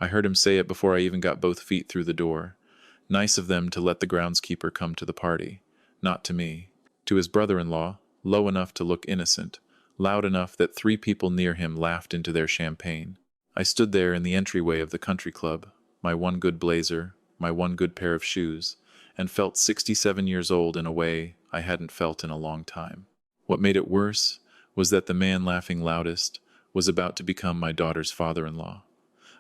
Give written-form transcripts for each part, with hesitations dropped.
I heard him say it before I even got both feet through the door. Nice of them to let the groundskeeper come to the party. Not to me. To his brother-in-law, low enough to look innocent, loud enough that 3 people near him laughed into their champagne. I stood there in the entryway of the country club, my one good blazer, my one good pair of shoes, and felt 67 years old in a way I hadn't felt in a long time. What made it worse was that the man laughing loudest was about to become my daughter's father-in-law.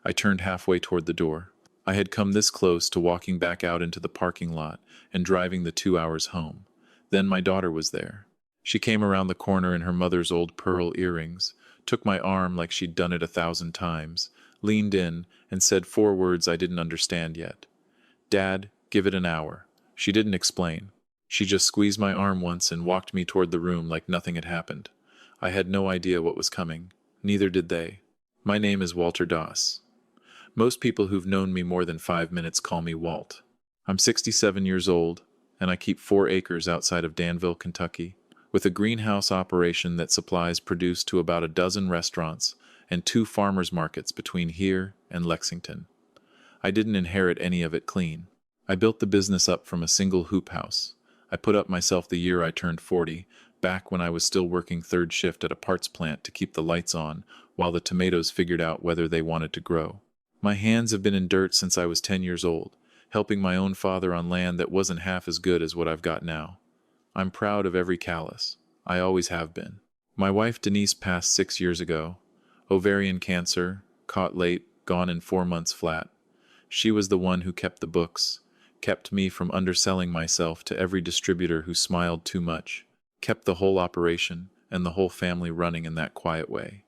I turned halfway toward the door. I had come this close to walking back out into the parking lot and driving the 2 hours home. Then my daughter was there. She came around the corner in her mother's old pearl earrings, took my arm like she'd done it 1,000 times, leaned in, and said 4 words I didn't understand yet. "Dad, give it an hour." She didn't explain. She just squeezed my arm once and walked me toward the room like nothing had happened. I had no idea what was coming. Neither did they. My name is Walter Doss. Most people who've known me more than 5 minutes call me Walt. I'm 67 years old, and I keep 4 acres outside of Danville, Kentucky, with a greenhouse operation that supplies produce to about a dozen restaurants and 2 farmers markets between here and Lexington. I didn't inherit any of it clean. I built the business up from a single hoop house. I put up myself the year I turned 40, back when I was still working 3rd shift at a parts plant to keep the lights on while the tomatoes figured out whether they wanted to grow. My hands have been in dirt since I was 10 years old, helping my own father on land that wasn't half as good as what I've got now. I'm proud of every callus. I always have been. My wife Denise passed 6 years ago. Ovarian cancer, caught late, gone in 4 months flat. She was the one who kept the books, kept me from underselling myself to every distributor who smiled too much, kept the whole operation and the whole family running in that quiet way.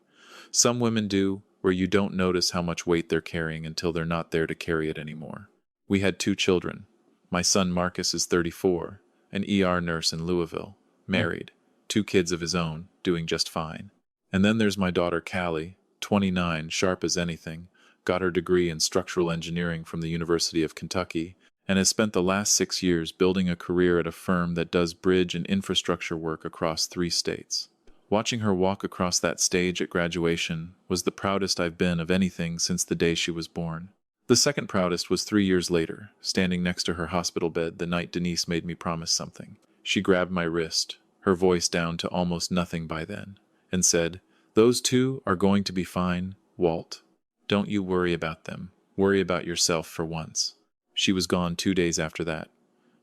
Some women do, where you don't notice how much weight they're carrying until they're not there to carry it anymore. We had 2 children. My son Marcus is 34, an ER nurse in Louisville, married, 2 kids of his own, doing just fine. And then there's my daughter Callie, 29, sharp as anything, got her degree in structural engineering from the University of Kentucky, and has spent the last 6 years building a career at a firm that does bridge and infrastructure work across 3 states. Watching her walk across that stage at graduation was the proudest I've been of anything since the day she was born. The second proudest was 3 years later, standing next to her hospital bed the night Denise made me promise something. She grabbed my wrist, her voice down to almost nothing by then, and said, "Those 2 are going to be fine, Walt. Don't you worry about them. Worry about yourself for once." She was gone 2 days after that.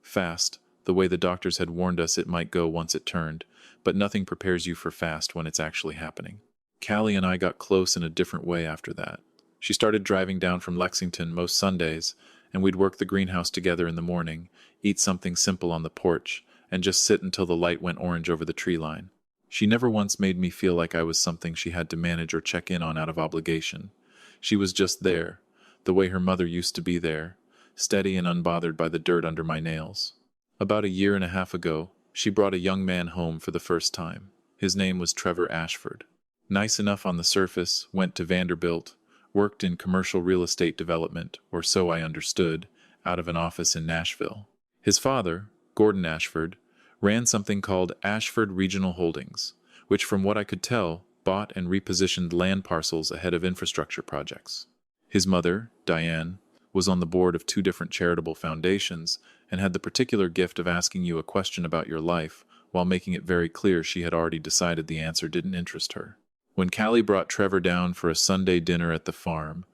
Fast, the way the doctors had warned us it might go once it turned, but nothing prepares you for fast when it's actually happening. Callie and I got close in a different way after that. She started driving down from Lexington most Sundays, and we'd work the greenhouse together in the morning, eat something simple on the porch, and just sit until the light went orange over the tree line. She never once made me feel like I was something she had to manage or check in on out of obligation. She was just there, the way her mother used to be there, steady and unbothered by the dirt under my nails. About 1.5 years ago, she brought a young man home for the first time. His name was Trevor Ashford. Nice enough on the surface, went to Vanderbilt, worked in commercial real estate development, or so I understood, out of an office in Nashville. His father, Gordon Ashford, ran something called Ashford Regional Holdings, which from what I could tell, bought and repositioned land parcels ahead of infrastructure projects. His mother, Diane, was on the board of 2 different charitable foundations and had the particular gift of asking you a question about your life while making it very clear she had already decided the answer didn't interest her. When Callie brought Trevor down for a Sunday dinner at the farm,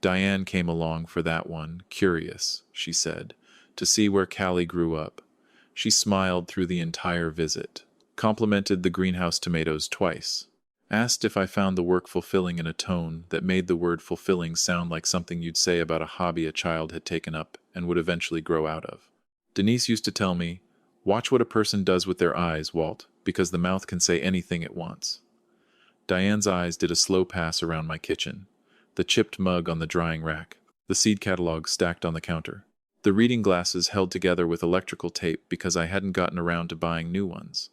Diane came along for that one, curious, she said, to see where Callie grew up. She smiled through the entire visit, complimented the greenhouse tomatoes twice, asked if I found the work fulfilling in a tone that made the word fulfilling sound like something you'd say about a hobby a child had taken up and would eventually grow out of. Denise used to tell me, "Watch what a person does with their eyes, Walt, because the mouth can say anything it wants." Diane's eyes did a slow pass around my kitchen, the chipped mug on the drying rack, the seed catalog stacked on the counter, the reading glasses held together with electrical tape because I hadn't gotten around to buying new ones.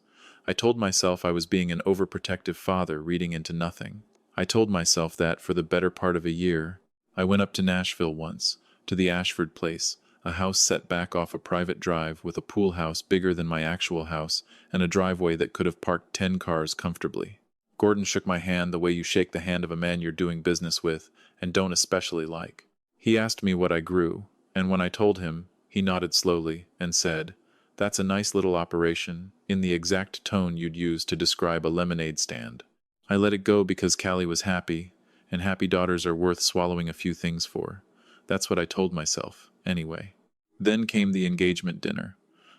I told myself I was being an overprotective father reading into nothing. I told myself that for the better part of a year. I went up to Nashville once, to the Ashford place, a house set back off a private drive with a pool house bigger than my actual house and a driveway that could have parked 10 cars comfortably. Gordon shook my hand the way you shake the hand of a man you're doing business with and don't especially like. He asked me what I grew, and when I told him, he nodded slowly and said, "That's a nice little operation," in the exact tone you'd use to describe a lemonade stand. I let it go because Callie was happy, and happy daughters are worth swallowing a few things for. That's what I told myself, anyway. Then came the engagement dinner.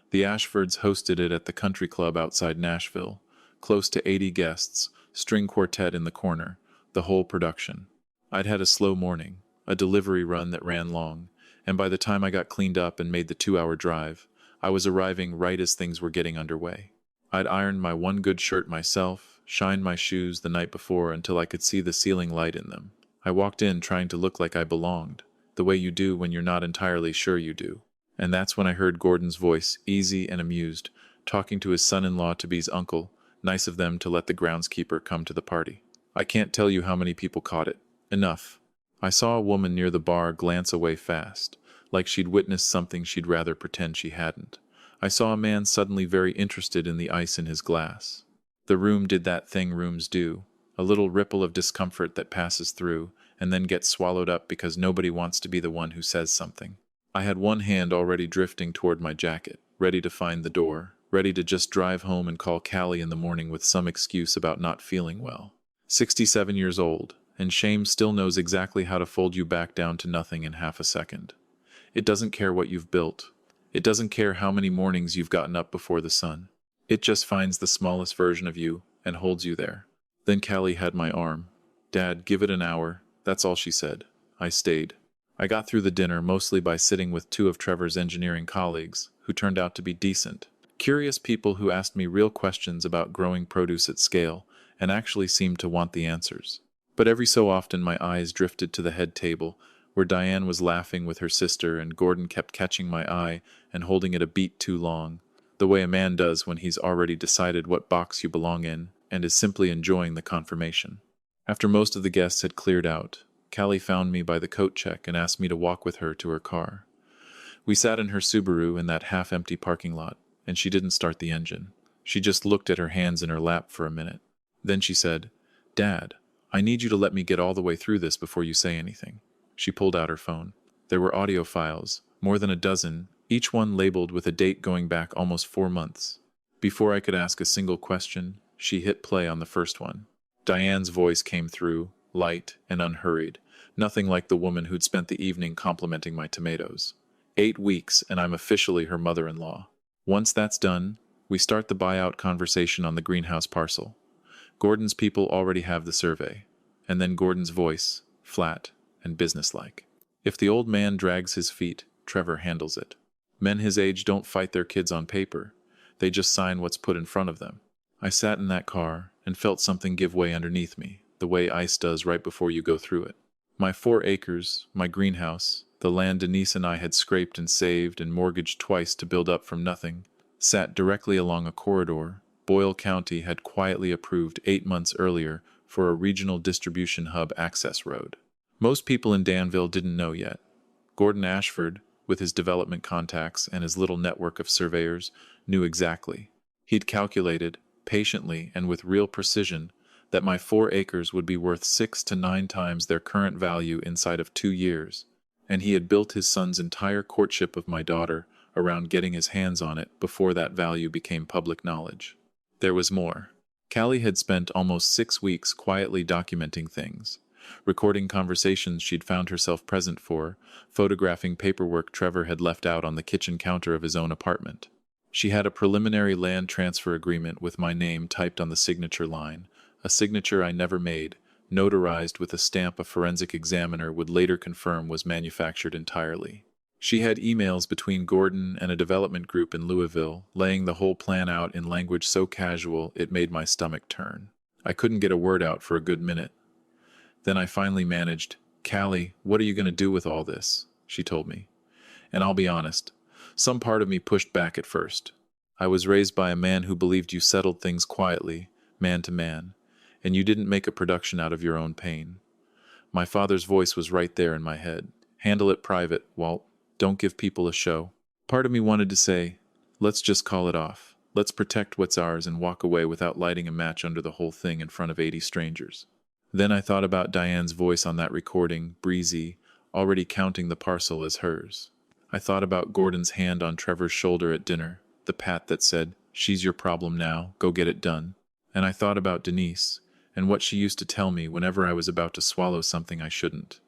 The Ashfords hosted it at the country club outside Nashville. Close to 80 guests, string quartet in the corner, the whole production. I'd had a slow morning, a delivery run that ran long, and by the time I got cleaned up and made the 2-hour drive, I was arriving right as things were getting underway. I'd ironed my one good shirt myself, shined my shoes the night before until I could see the ceiling light in them. I walked in trying to look like I belonged, the way you do when you're not entirely sure you do. And that's when I heard Gordon's voice, easy and amused, talking to his son-in-law-to-be's uncle. Nice of them to let the groundskeeper come to the party. I can't tell you how many people caught it. Enough. I saw a woman near the bar glance away fast, like she'd witnessed something she'd rather pretend she hadn't. I saw a man suddenly very interested in the ice in his glass. The room did that thing rooms do, a little ripple of discomfort that passes through, and then gets swallowed up because nobody wants to be the one who says something. I had one hand already drifting toward my jacket, ready to find the door, ready to just drive home and call Callie in the morning with some excuse about not feeling well. 67 years old, and shame still knows exactly how to fold you back down to nothing in half a second. It doesn't care what you've built. It doesn't care how many mornings you've gotten up before the sun. It just finds the smallest version of you and holds you there. Then Callie had my arm. "Dad, give it an hour." That's all she said. I stayed. I got through the dinner mostly by sitting with 2 of Trevor's engineering colleagues, who turned out to be decent. Curious people who asked me real questions about growing produce at scale, and actually seemed to want the answers. But every so often my eyes drifted to the head table, where Diane was laughing with her sister and Gordon kept catching my eye and holding it a beat too long, the way a man does when he's already decided what box you belong in and is simply enjoying the confirmation. After most of the guests had cleared out, Callie found me by the coat check and asked me to walk with her to her car. We sat in her Subaru in that half-empty parking lot, and she didn't start the engine. She just looked at her hands in her lap for a minute. Then she said, "Dad, I need you to let me get all the way through this before you say anything." She pulled out her phone. There were audio files, more than a dozen, each one labeled with a date going back almost 4 months. Before I could ask a single question, she hit play on the first one. Diane's voice came through, light and unhurried, nothing like the woman who'd spent the evening complimenting my tomatoes. 8 weeks, and I'm officially her mother-in-law. Once that's done, we start the buyout conversation on the greenhouse parcel. Gordon's people already have the survey, and then Gordon's voice, flat and businesslike. If the old man drags his feet, Trevor handles it. Men his age don't fight their kids on paper. They just sign what's put in front of them. I sat in that car and felt something give way underneath me, the way ice does right before you go through it. My 4 acres, my greenhouse, the land Denise and I had scraped and saved and mortgaged twice to build up from nothing, sat directly along a corridor Boyle County had quietly approved 8 months earlier for a regional distribution hub access road. Most people in Danville didn't know yet. Gordon Ashford, with his development contacts and his little network of surveyors, knew exactly. He'd calculated, patiently and with real precision, that my 4 acres would be worth 6 to 9 times their current value inside of 2 years, and he had built his son's entire courtship of my daughter around getting his hands on it before that value became public knowledge. There was more. Callie had spent almost 6 weeks quietly documenting things, recording conversations she'd found herself present for, photographing paperwork Trevor had left out on the kitchen counter of his own apartment. She had a preliminary land transfer agreement with my name typed on the signature line, a signature I never made, notarized with a stamp a forensic examiner would later confirm was manufactured entirely. She had emails between Gordon and a development group in Louisville, laying the whole plan out in language so casual it made my stomach turn. I couldn't get a word out for a good minute. Then I finally managed. "Callie, what are you going to do with all this?" she told me. And I'll be honest, some part of me pushed back at first. I was raised by a man who believed you settled things quietly, man to man, and you didn't make a production out of your own pain. My father's voice was right there in my head. "Handle it private, Walt. Don't give people a show." Part of me wanted to say, "Let's just call it off. Let's protect what's ours and walk away without lighting a match under the whole thing in front of 80 strangers." Then I thought about Diane's voice on that recording, breezy, already counting the parcel as hers. I thought about Gordon's hand on Trevor's shoulder at dinner, the pat that said, "She's your problem now, go get it done." And I thought about Denise, and what she used to tell me whenever I was about to swallow something I shouldn't.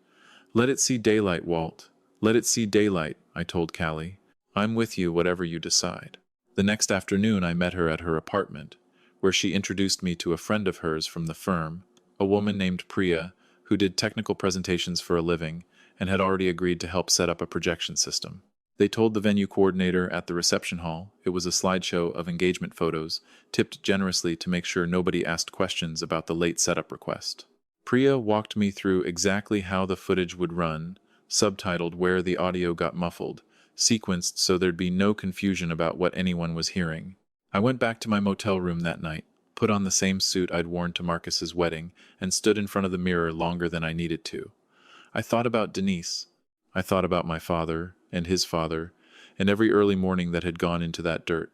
"Let it see daylight, Walt. Let it see daylight," I told Callie. "I'm with you whatever you decide." The next afternoon I met her at her apartment, where she introduced me to a friend of hers from the firm, a woman named Priya, who did technical presentations for a living and had already agreed to help set up a projection system. They told the venue coordinator at the reception hall it was a slideshow of engagement photos, tipped generously to make sure nobody asked questions about the late setup request. Priya walked me through exactly how the footage would run, subtitled where the audio got muffled, sequenced so there'd be no confusion about what anyone was hearing. I went back to my motel room that night, put on the same suit I'd worn to Marcus's wedding, and stood in front of the mirror longer than I needed to. I thought about Denise. I thought about my father, and his father, and every early morning that had gone into that dirt.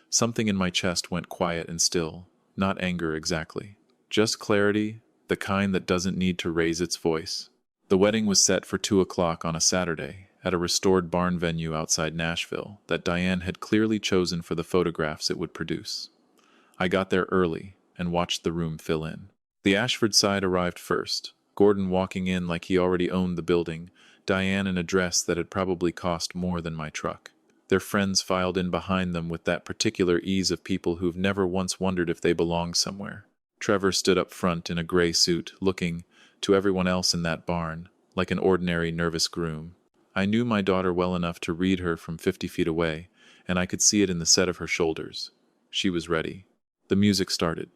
Something in my chest went quiet and still, not anger exactly. Just clarity, the kind that doesn't need to raise its voice. The wedding was set for 2 o'clock on a Saturday, at a restored barn venue outside Nashville that Diane had clearly chosen for the photographs it would produce. I got there early and watched the room fill in. The Ashford side arrived first, Gordon walking in like he already owned the building, Diane in a dress that had probably cost more than my truck. Their friends filed in behind them with that particular ease of people who've never once wondered if they belong somewhere. Trevor stood up front in a gray suit, looking, to everyone else in that barn, like an ordinary nervous groom. I knew my daughter well enough to read her from 50 feet away, and I could see it in the set of her shoulders. She was ready. The music started.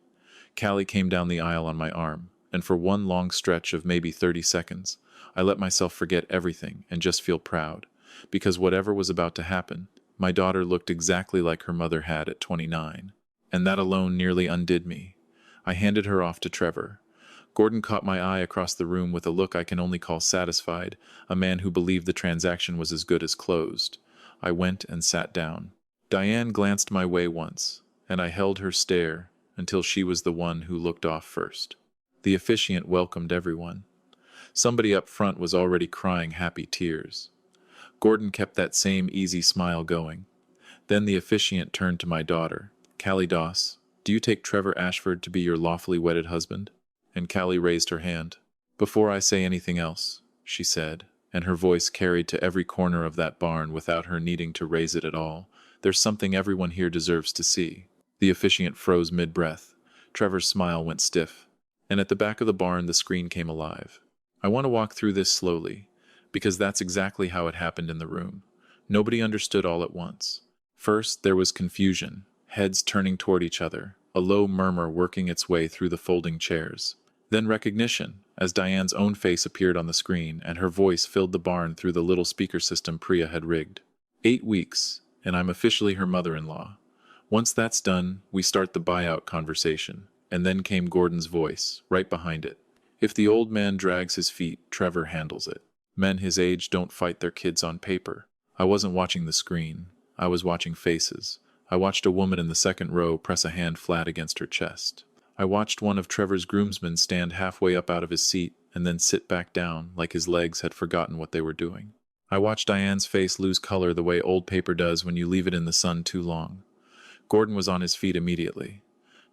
Callie came down the aisle on my arm, and for one long stretch of maybe 30 seconds, I let myself forget everything and just feel proud, because whatever was about to happen, my daughter looked exactly like her mother had at 29, and that alone nearly undid me. I handed her off to Trevor. Gordon caught my eye across the room with a look I can only call satisfied, a man who believed the transaction was as good as closed. I went and sat down. Diane glanced my way once, and I held her stare until she was the one who looked off first. The officiant welcomed everyone. Somebody up front was already crying happy tears. Gordon kept that same easy smile going. Then the officiant turned to my daughter. "Callie Doss, do you take Trevor Ashford to be your lawfully wedded husband?" And Callie raised her hand. "Before I say anything else," she said, and her voice carried to every corner of that barn without her needing to raise it at all, "there's something everyone here deserves to see." The officiant froze mid-breath. Trevor's smile went stiff. And at the back of the barn the screen came alive. I want to walk through this slowly, because that's exactly how it happened in the room. Nobody understood all at once. First, there was confusion, heads turning toward each other, a low murmur working its way through the folding chairs. Then recognition, as Diane's own face appeared on the screen and her voice filled the barn through the little speaker system Priya had rigged. 8 weeks, and I'm officially her mother-in-law. Once that's done, we start the buyout conversation, and then came Gordon's voice, right behind it. "If the old man drags his feet, Trevor handles it. Men his age don't fight their kids on paper." I wasn't watching the screen. I was watching faces. I watched a woman in the second row press a hand flat against her chest. I watched one of Trevor's groomsmen stand halfway up out of his seat and then sit back down like his legs had forgotten what they were doing. I watched Diane's face lose color the way old paper does when you leave it in the sun too long. Gordon was on his feet immediately.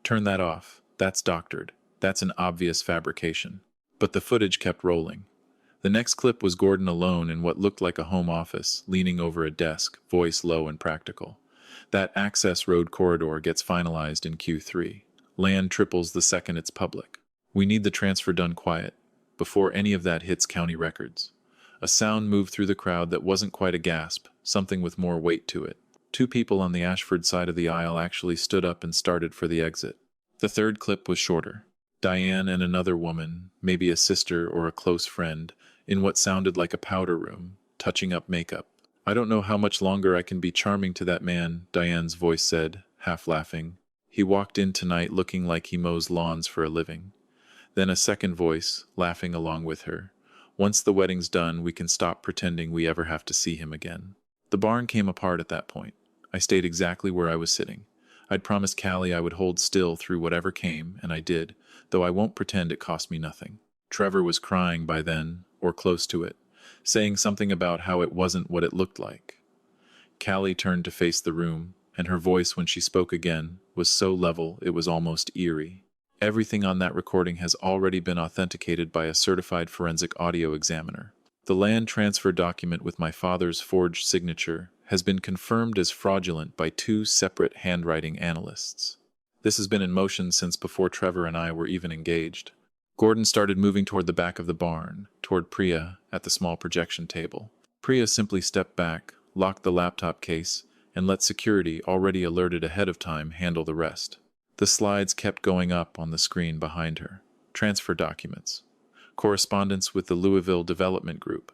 "Turn that off. That's doctored. That's an obvious fabrication." But the footage kept rolling. The next clip was Gordon alone in what looked like a home office, leaning over a desk, voice low and practical. "That access road corridor gets finalized in Q3. Land triples the second it's public. We need the transfer done quiet, before any of that hits county records." A sound moved through the crowd that wasn't quite a gasp, something with more weight to it. 2 people on the Ashford side of the aisle actually stood up and started for the exit. The third clip was shorter. Diane and another woman, maybe a sister or a close friend, in what sounded like a powder room, touching up makeup. "I don't know how much longer I can be charming to that man," Diane's voice said, half laughing. "He walked in tonight looking like he mows lawns for a living." Then a second voice, laughing along with her. "Once the wedding's done, we can stop pretending we ever have to see him again." The barn came apart at that point. I stayed exactly where I was sitting. I'd promised Callie I would hold still through whatever came, and I did, though I won't pretend it cost me nothing. Trevor was crying by then, or close to it, saying something about how it wasn't what it looked like. Callie turned to face the room, and her voice when she spoke again was so level it was almost eerie. Everything on that recording has already been authenticated by a certified forensic audio examiner. The land transfer document with my father's forged signature has been confirmed as fraudulent by two separate handwriting analysts. This has been in motion since before Trevor and I were even engaged. Gordon started moving toward the back of the barn, toward Priya at the small projection table. Priya simply stepped back, locked the laptop case, and let security, already alerted ahead of time, handle the rest. The slides kept going up on the screen behind her. Transfer documents, correspondence with the Louisville Development Group,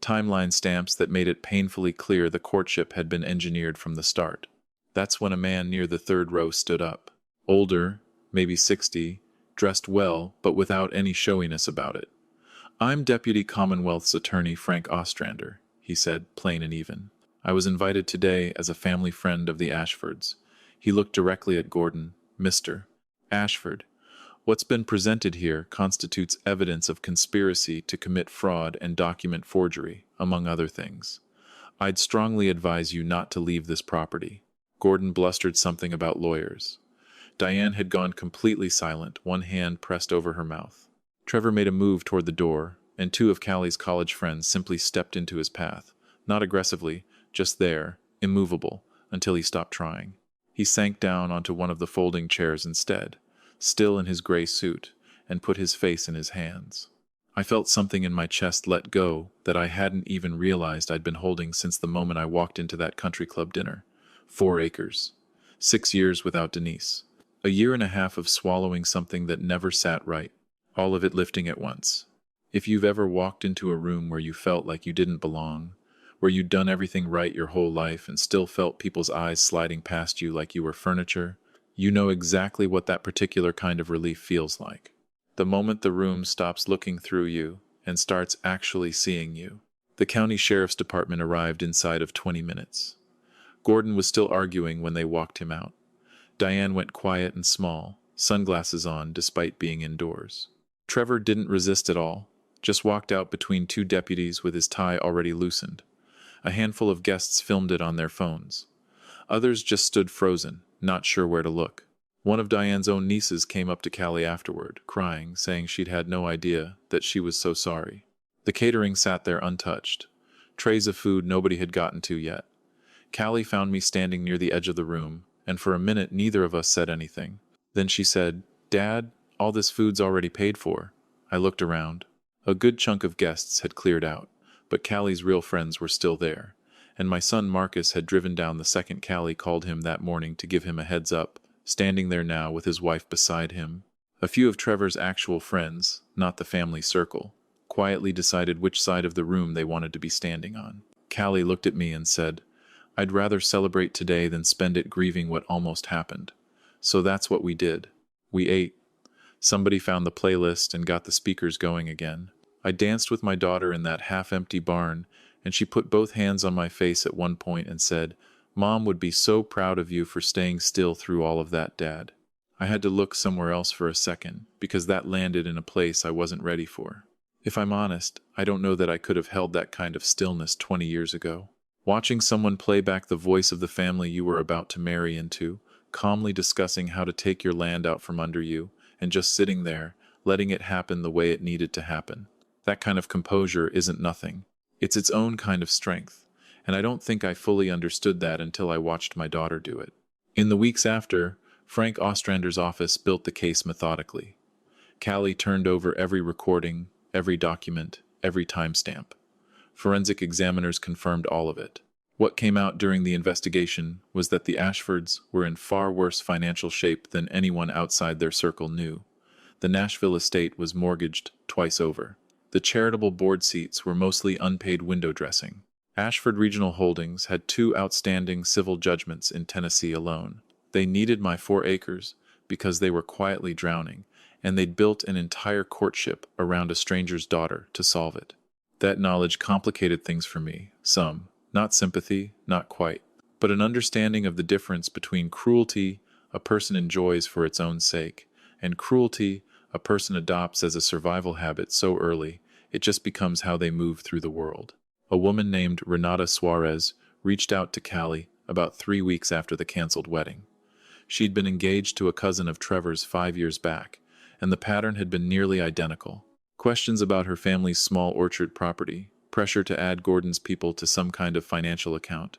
timeline stamps that made it painfully clear the courtship had been engineered from the start. That's when a man near the third row stood up. Older, maybe 60, dressed well, but without any showiness about it. "I'm Deputy Commonwealth's Attorney Frank Ostrander," he said, plain and even. "I was invited today as a family friend of the Ashfords." He looked directly at Gordon. "Mr. Ashford, what's been presented here constitutes evidence of conspiracy to commit fraud and document forgery, among other things. I'd strongly advise you not to leave this property." Gordon blustered something about lawyers. Diane had gone completely silent, one hand pressed over her mouth. Trevor made a move toward the door, and two of Callie's college friends simply stepped into his path, not aggressively, just there, immovable, until he stopped trying. He sank down onto one of the folding chairs instead, still in his gray suit, and put his face in his hands. I felt something in my chest let go that I hadn't even realized I'd been holding since the moment I walked into that country club dinner. 4 acres. 6 years without Denise. A year and a half of swallowing something that never sat right. All of it lifting at once. If you've ever walked into a room where you felt like you didn't belong, where you'd done everything right your whole life and still felt people's eyes sliding past you like you were furniture, you know exactly what that particular kind of relief feels like. The moment the room stops looking through you and starts actually seeing you. The county sheriff's department arrived inside of 20 minutes. Gordon was still arguing when they walked him out. Diane went quiet and small, sunglasses on despite being indoors. Trevor didn't resist at all, just walked out between two deputies with his tie already loosened. A handful of guests filmed it on their phones. Others just stood frozen, not sure where to look. One of Diane's own nieces came up to Callie afterward, crying, saying she'd had no idea, that she was so sorry. The catering sat there untouched. Trays of food nobody had gotten to yet. Callie found me standing near the edge of the room, and for a minute neither of us said anything. Then she said, "Dad, all this food's already paid for." I looked around. A good chunk of guests had cleared out, but Callie's real friends were still there, and my son Marcus had driven down the second Callie called him that morning to give him a heads up, standing there now with his wife beside him. A few of Trevor's actual friends, not the family circle, quietly decided which side of the room they wanted to be standing on. Callie looked at me and said, "I'd rather celebrate today than spend it grieving what almost happened." So that's what we did. We ate. Somebody found the playlist and got the speakers going again. I danced with my daughter in that half-empty barn, and she put both hands on my face at one point and said, "Mom would be so proud of you for staying still through all of that, Dad." I had to look somewhere else for a second, because that landed in a place I wasn't ready for. If I'm honest, I don't know that I could have held that kind of stillness 20 years ago. Watching someone play back the voice of the family you were about to marry into, calmly discussing how to take your land out from under you, and just sitting there, letting it happen the way it needed to happen. That kind of composure isn't nothing. It's its own kind of strength, and I don't think I fully understood that until I watched my daughter do it. In the weeks after, Frank Ostrander's office built the case methodically. Callie turned over every recording, every document, every timestamp. Forensic examiners confirmed all of it. What came out during the investigation was that the Ashfords were in far worse financial shape than anyone outside their circle knew. The Nashville estate was mortgaged twice over. The charitable board seats were mostly unpaid window dressing. Ashford Regional Holdings had 2 outstanding civil judgments in Tennessee alone. They needed my 4 acres because they were quietly drowning, and they'd built an entire courtship around a stranger's daughter to solve it. That knowledge complicated things for me, some. Not sympathy, not quite, but an understanding of the difference between cruelty a person enjoys for its own sake, and cruelty a person adopts as a survival habit so early It just becomes how they move through the world. A woman named Renata Suarez reached out to Callie about 3 weeks after the canceled wedding. She'd been engaged to a cousin of Trevor's 5 years back, and the pattern had been nearly identical. Questions about her family's small orchard property, pressure to add Gordon's people to some kind of financial account,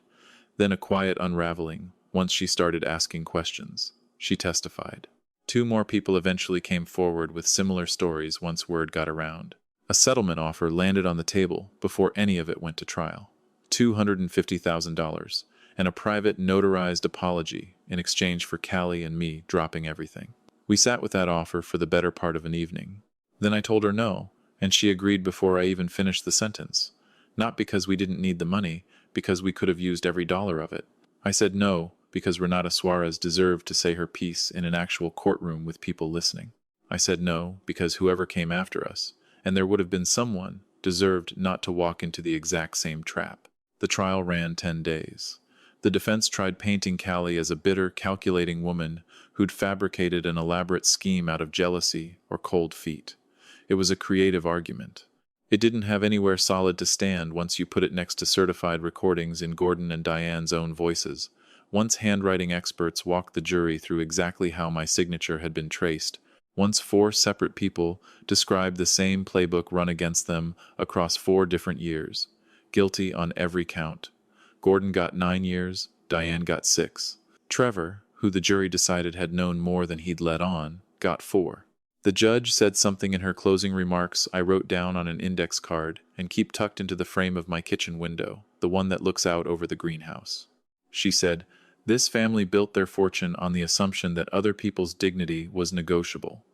then a quiet unraveling once she started asking questions. She testified. 2 more people eventually came forward with similar stories once word got around. A settlement offer landed on the table before any of it went to trial. $250,000, and a private notarized apology in exchange for Callie and me dropping everything. We sat with that offer for the better part of an evening. Then I told her no, and she agreed before I even finished the sentence. Not because we didn't need the money, because we could have used every dollar of it. I said no because Renata Suarez deserved to say her piece in an actual courtroom with people listening. I said no because whoever came after us, and there would have been someone, deserved not to walk into the exact same trap. The trial ran 10 days. The defense tried painting Callie as a bitter, calculating woman who'd fabricated an elaborate scheme out of jealousy or cold feet. It was a creative argument. It didn't have anywhere solid to stand once you put it next to certified recordings in Gordon and Diane's own voices. Once handwriting experts walked the jury through exactly how my signature had been traced. Once 4 separate people described the same playbook run against them across 4 different years. Guilty on every count. Gordon got 9 years, Diane got 6. Trevor, who the jury decided had known more than he'd let on, got 4. The judge said something in her closing remarks I wrote down on an index card and keep tucked into the frame of my kitchen window, the one that looks out over the greenhouse. She said, "This family built their fortune on the assumption that other people's dignity was negotiable.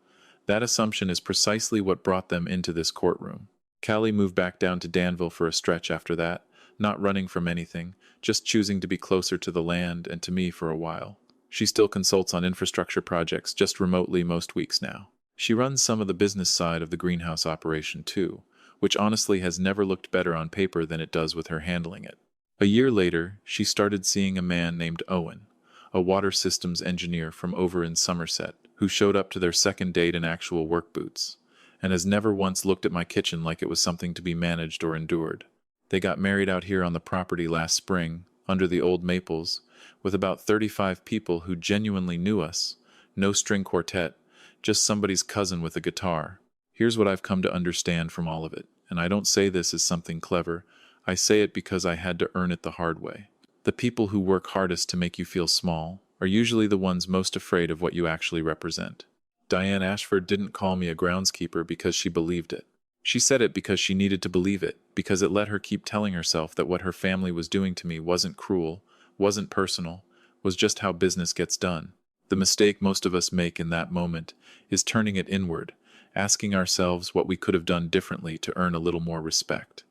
That assumption is precisely what brought them into this courtroom." Callie moved back down to Danville for a stretch after that, not running from anything, just choosing to be closer to the land and to me for a while. She still consults on infrastructure projects just remotely most weeks now. She runs some of the business side of the greenhouse operation too, which honestly has never looked better on paper than it does with her handling it. A year later, she started seeing a man named Owen, a water systems engineer from over in Somerset, who showed up to their second date in actual work boots, and has never once looked at my kitchen like it was something to be managed or endured. They got married out here on the property last spring, under the old maples, with about 35 people who genuinely knew us. No string quartet, just somebody's cousin with a guitar. Here's what I've come to understand from all of it, and I don't say this as something clever. I say it because I had to earn it the hard way. The people who work hardest to make you feel small are usually the ones most afraid of what you actually represent. Diane Ashford didn't call me a groundskeeper because she believed it. She said it because she needed to believe it, because it let her keep telling herself that what her family was doing to me wasn't cruel, wasn't personal, was just how business gets done. The mistake most of us make in that moment is turning it inward, asking ourselves what we could have done differently to earn a little more respect.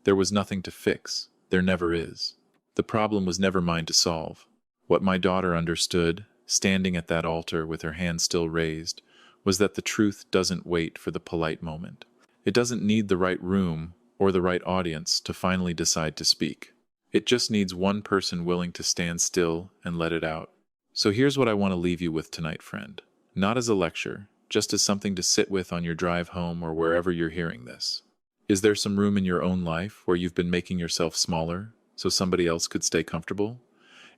There was nothing to fix. There never is. The problem was never mine to solve. What my daughter understood, standing at that altar with her hand still raised, was that the truth doesn't wait for the polite moment. It doesn't need the right room or the right audience to finally decide to speak. It just needs one person willing to stand still and let it out. So here's what I want to leave you with tonight, friend. Not as a lecture, just as something to sit with on your drive home or wherever you're hearing this. Is there some room in your own life where you've been making yourself smaller so somebody else could stay comfortable?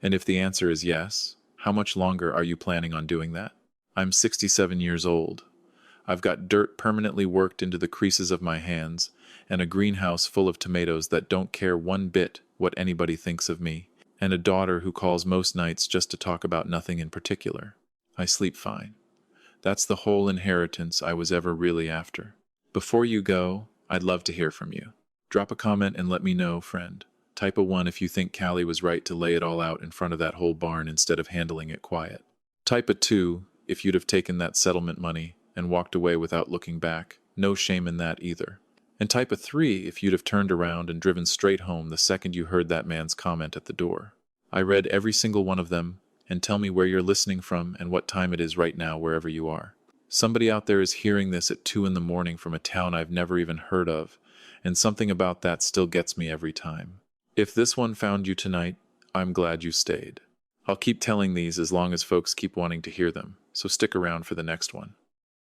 And if the answer is yes, how much longer are you planning on doing that? I'm 67 years old. I've got dirt permanently worked into the creases of my hands and a greenhouse full of tomatoes that don't care one bit what anybody thinks of me, and a daughter who calls most nights just to talk about nothing in particular. I sleep fine. That's the whole inheritance I was ever really after. Before you go, I'd love to hear from you. Drop a comment and let me know, friend. Type a 1 if you think Callie was right to lay it all out in front of that whole barn instead of handling it quiet. Type a 2 if you'd have taken that settlement money and walked away without looking back. No shame in that either. And type a 3 if you'd have turned around and driven straight home the second you heard that man's comment at the door. I read every single one of them, and tell me where you're listening from and what time it is right now wherever you are. Somebody out there is hearing this at 2 in the morning from a town I've never even heard of, and something about that still gets me every time. If this one found you tonight, I'm glad you stayed. I'll keep telling these as long as folks keep wanting to hear them, so stick around for the next one.